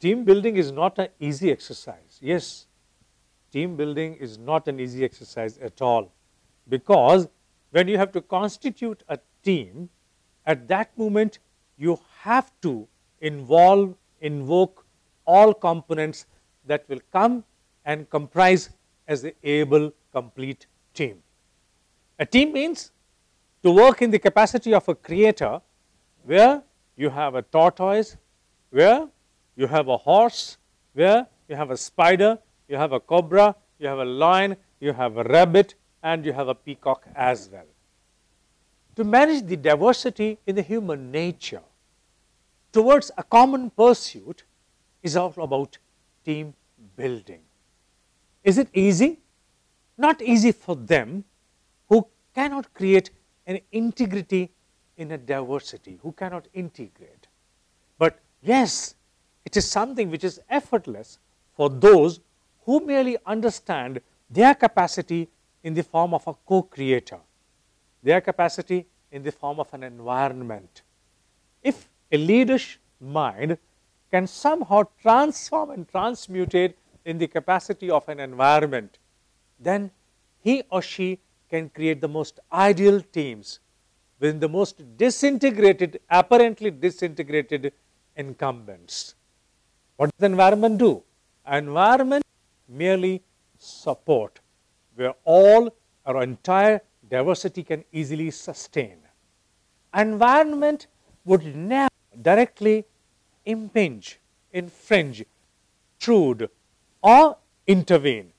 team building is not an easy exercise. Yes, team building is not an easy exercise at all, because when you have to constitute a team, at that moment you have to invoke all components that will come and comprise as an able, complete team. A team means to work in the capacity of a creator, where you have a tortoise, where you have a horse, where you have a spider, you have a cobra, you have a lion, you have a rabbit, and you have a peacock as well. To manage the diversity in the human nature towards a common pursuit is all about team building. Is it easy? Not easy for them who cannot create an integrity in a diversity, who cannot integrate. But yes, it is something which is effortless for those who merely understand their capacity in the form of a co-creator, their capacity in the form of an environment. If a leader's mind can somehow transform and transmutate in the capacity of an environment, then he or she can create the most ideal teams within the most disintegrated, apparently disintegrated incumbents. What does the environment do? Environment merely support, where all or entire diversity can easily sustain. Environment would never directly impinge, infringe, intrude, or intervene.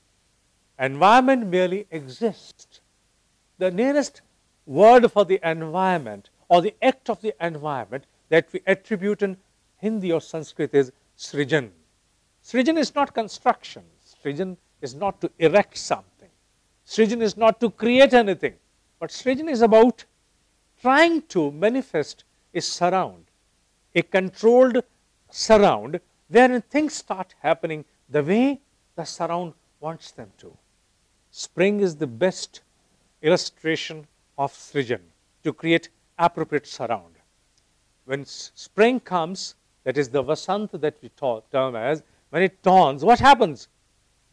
Environment merely exists. The nearest word for the environment or the act of the environment that we attribute in Hindi or Sanskrit is srijan. Srijan is not construction. Srijan is not to erect something. Srijan is not to create anything. But srijan is about trying to manifest a surround, a controlled surround, wherein things start happening the way the surround wants them to. Spring is the best illustration of srijan, to create appropriate surround. When spring comes, that is the vasant that we term as, when it dawns, what happens?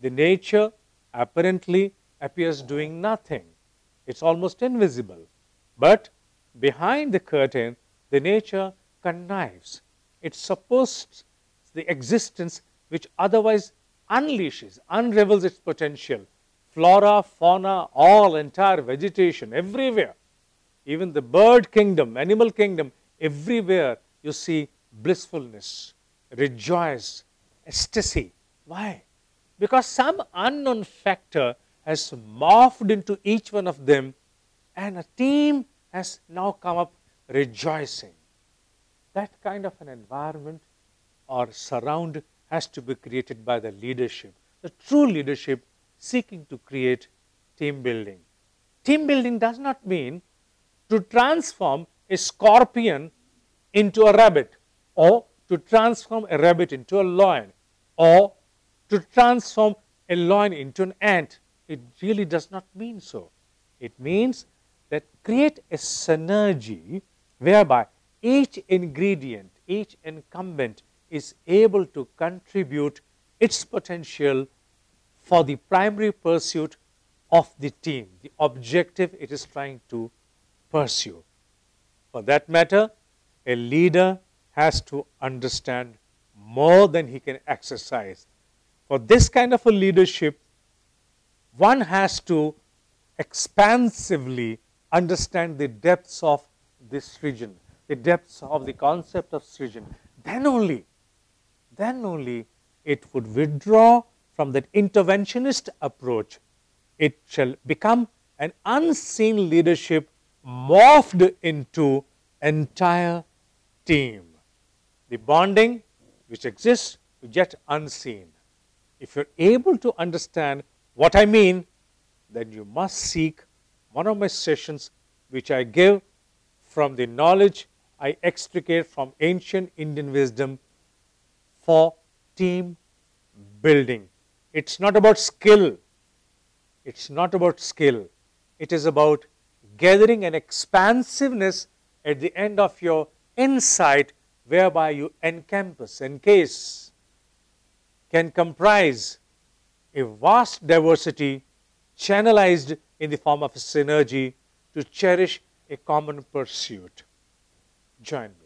The nature apparently appears doing nothing. It's almost invisible. But behind the curtain, the nature connives. It supports the existence which otherwise unleashes, unravels its potential. Flora, fauna, all entire vegetation, everywhere. Even the bird kingdom, animal kingdom, everywhere you see blissfulness, rejoice, ecstasy. Why? Because some unknown factor has morphed into each one of them, and a team has now come up rejoicing. That kind of an environment or surround has to be created by the leadership, the true leadership seeking to create team building. Team building does not mean to transform a scorpion into a rabbit, or to transform a rabbit into a lion, or to transform a lion into an ant. It really does not mean so. It means that create a synergy whereby each ingredient, each incumbent is able to contribute its potential for the primary pursuit of the team, the objective it is trying to pursue. For that matter, a leader has to understand more than he can exercise. For this kind of a leadership, one has to expansively understand the depths of this region, the depths of the concept of srijan. Then only it would withdraw from that interventionist approach. It shall become an unseen leadership morphed into entire team. The bonding which exists is yet unseen. If you're able to understand what I mean, then you must seek one of my sessions which I give from the knowledge I extricate from ancient Indian wisdom for team building. It's not about skill. It's not about skill. It is about gathering an expansiveness at the end of your insight, whereby you encase can comprise a vast diversity channelized in the form of a synergy to cherish a common pursuit. Join me.